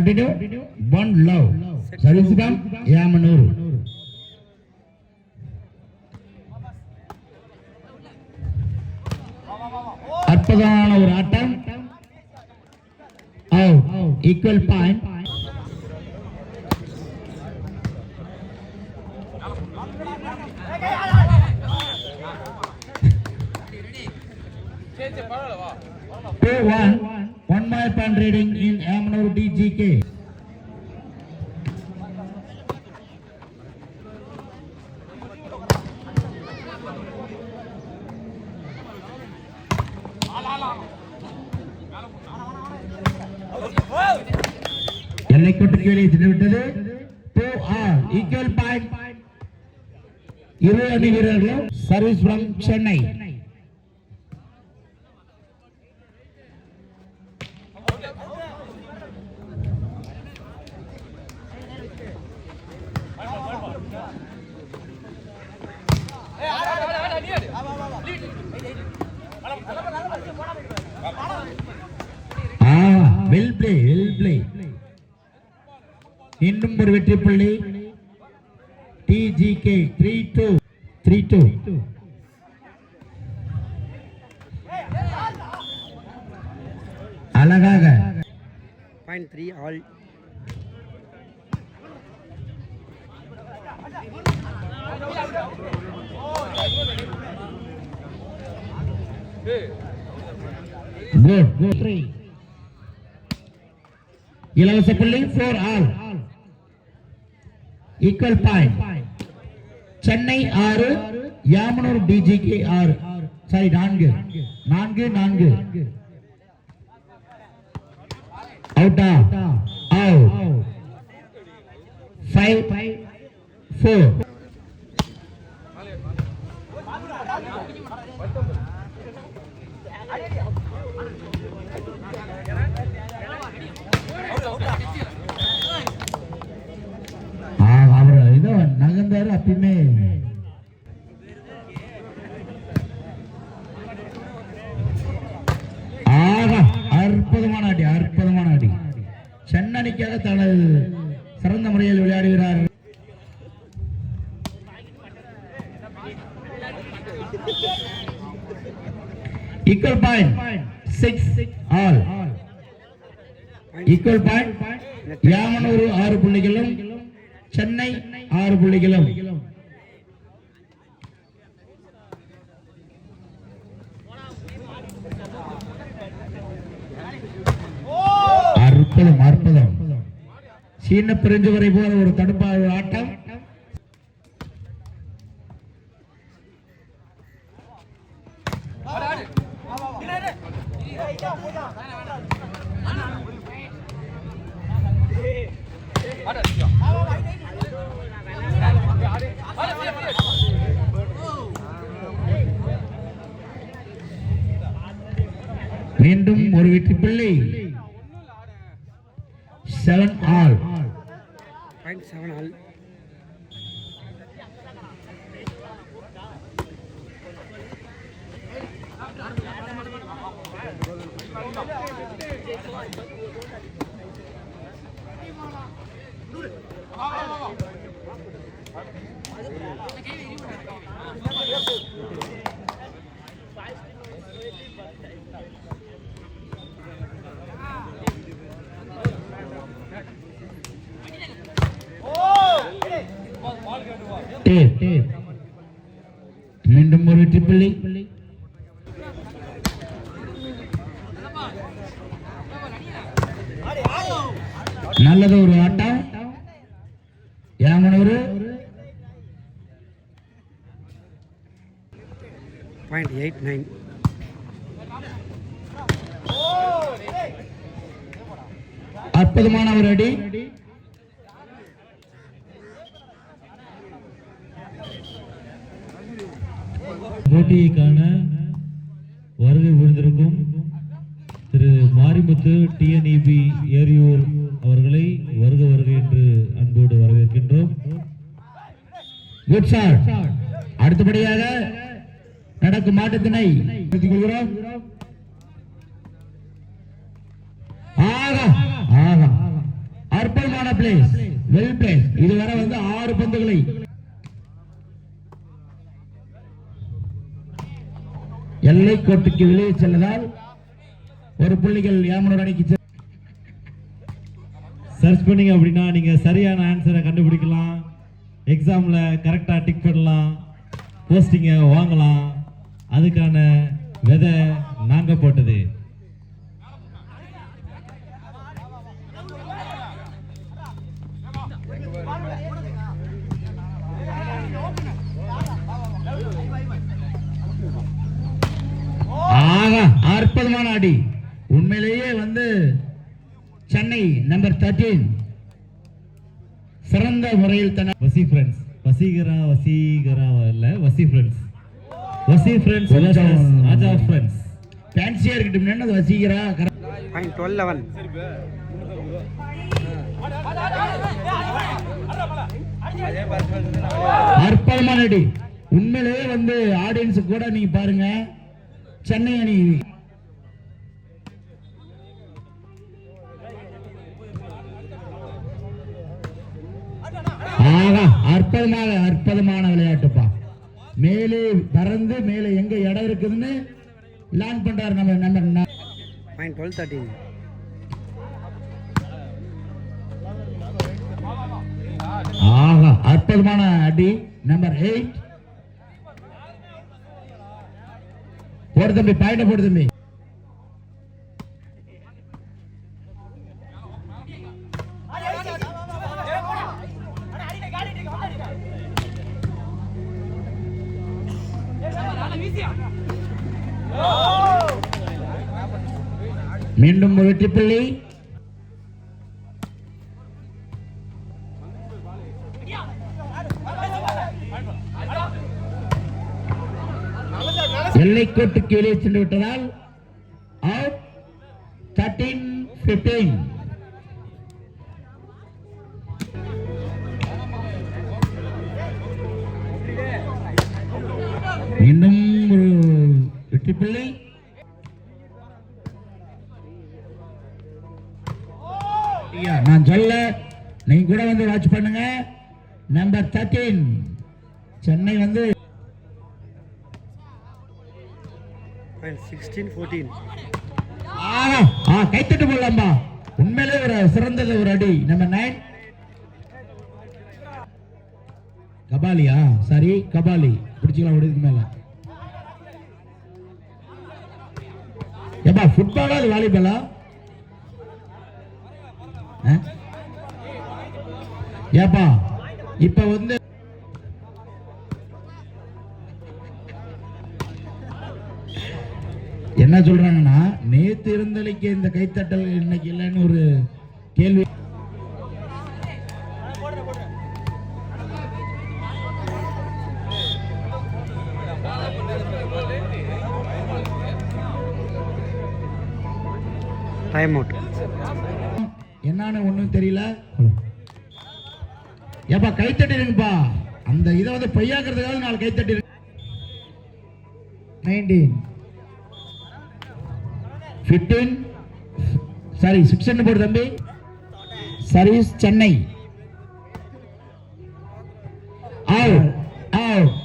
Continue. One love. Service come. Yamanur. அற்புதமான ஒரு ஆட்டம். Equal point. One more point reading in Yamanur DGK. எல்லை கோட்டுக்கு வெளியே சென்றுவிட்டது. 2-all equal point. இரு அணி வீரர்களும் service from Chennai. Well play, well play. இன்னும் ஒரு வெற்றி புள்ளி. TGK 3-2. அழகாக. Point 3 all. Good 3. இலவச புள்ளி 4-all. Equal point. Chennai 6, யாமனூர் DGK 6. Sorry 4. Out. 5-4. அவர் ஏதோ நகர்ந்தாரு அப்பயுமே. அற்புதமான அடி. சென்னைக்காக தனது சிறந்த முறையில் விளையாடுகிறார். Equal point 6-all. Equal point. யாமனூர் 6 புள்ளிகளும் சென்னை 6 புள்ளிகளும். அற்புதம். சீன பிரிஞ்சு வரை போல ஒரு தடுப்பாக ஆட்டம். மீண்டும் ஒரு வெற்றி புள்ளி. 7-all. Point 7-all. மீண்டும் ஒரு வெற்றி புள்ளி. நல்லது ஒரு ஆட்டம். யாமனூர் Point 8-9. அற்புதமான ஒரு அடி. போட்டியைக்கான வருகை புரிந்திருக்கும் திரு மாரிமுத்து TNEB ஏரியூர் அவர்களை வருக என்று அன்போடு வரவேற்கின்றோம். Good shot. அடுத்தபடியாக நடக்கும் மாட்டத்தினை கொள்கிறோம். அருமையான பிளேஸ், வெல் பிளேஸ். இதுவரை வந்து 6 பந்துகளை எல்லை கோட்டுக்கு வெளியே செல்லதால் ஒரு புள்ளிகள் ஏமனூர் அணிக்கு. சர்ச் பண்ணீங்க அப்படின்னா நீங்க சரியான ஆன்சரை கண்டுபிடிக்கலாம், எக்ஸாம்ல கரெக்டா டிக் பண்ணலாம், போஸ்டிங்க வாங்கலாம். அதுக்கான விதை நாங்க போட்டது. அற்புதமான அடி. உண்மையிலேயே வந்து சென்னை நம்பர் 13 சிறந்த முறையில் வசி ஃப்ரெண்ட்ஸ், வசீகரா இல்ல, வசி ஃப்ரெண்ட்ஸ், வசி ஃப்ரெண்ட்ஸ், ராஜா ஃப்ரெண்ட்ஸ். ஃபேன்சியா இருக்கட்டும், அது வசீகரா. பாயிண்ட் 12 அற்புதமான அடி. உண்மையிலேயே வந்து ஆடியன்ஸ் கூட நீங்க பாருங்க, சென்னை அணி அற்புதமான விளையாட்டுப்பா. மேலே பறந்து மேலே எங்க இடம் இருக்குதுன்னு லேண்ட் பண்றாரு நம்ம நம்பர் பாயிண்ட் 12-13. அற்புதமான அடி. நம்பர் 8 போடு தம்பி, பாயிண்ட போடு தம்பி. மீண்டும் ஒரு வெற்றி புள்ளி. எல்லைக்கோட்டுக்கு வெளியே சென்று விட்டதால் அவுட். 13-15. மீண்டும் ஒரு வெற்றி புள்ளி. நான் சொல்ல நீங்க கூட வந்து வாட்ச் பண்ணுங்க. நம்பர் 13 சென்னை வந்து 16-14. கைத்தட்டு போடலாம்பா. உண்மையிலே ஒரு சிறந்தது ஒரு அடி. நம்பர் 9 கபாலியா, சரி கபாலி பிடிச்சிக்கலாம். விடுதுக்கு மேல ஏப்பா ஃபுட்பாலா அது வாலிபாலா? ஏப்பா இப்ப வந்து என்ன சொல்றாங்கன்னா, நேத்து இருந்தலைக்கு இந்த கைத்தட்டல் இன்னைக்கு இல்லைன்னு ஒரு கேள்வி. Time out. என்னன்னு ஒண்ணும் தெரியல. ஏப்பா கைத்தட்டி இருக்குப்பா. அந்த இதை வந்து பொய்யாக்குறதுக்காக 4 கைத்தட்டி இருக்கு. 19 15 சாரி 6 போடு தம்பி. Service Chennai. Out out.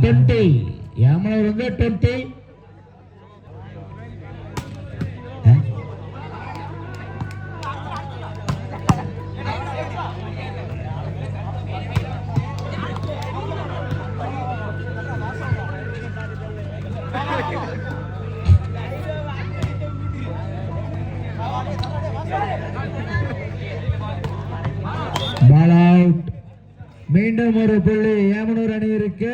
20 Emanur வந்து 20. Ball out. மீண்டும் ஒரு புள்ளி ஏமனூர் அணியிற்கு.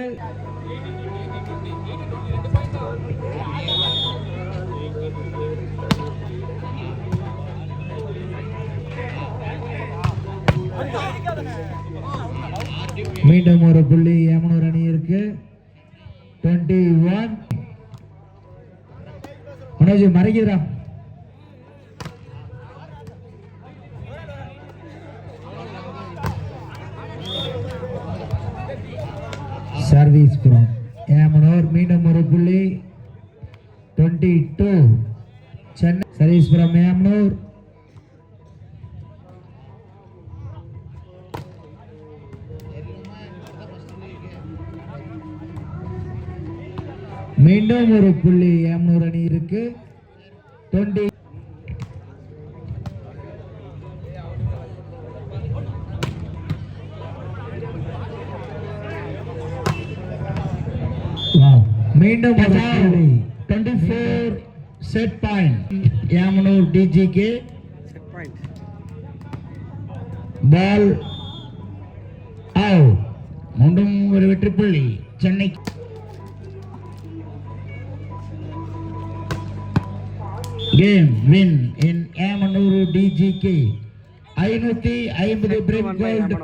மீண்டும் ஒரு புள்ளி ஏமனூர் அணியிற்கு. 21 மனோஜ் மறைக்கிறான். சர்வீஸ் புறம் ஏமனூர். மீண்டும் ஒரு புள்ளி. 22 சென்னை. சர்வீஸ் புறம் ஏமனூர். மீண்டும் ஒரு புள்ளி ஏமனூர் அணி இருக்கு 20. மீண்டும் ஒரு புள்ளி 24 set point Emanur DGK. Set point. Ball out. மீண்டும் ஒரு வெற்றி புள்ளி Chennai. Game win in Emanur DGK 550 brick gold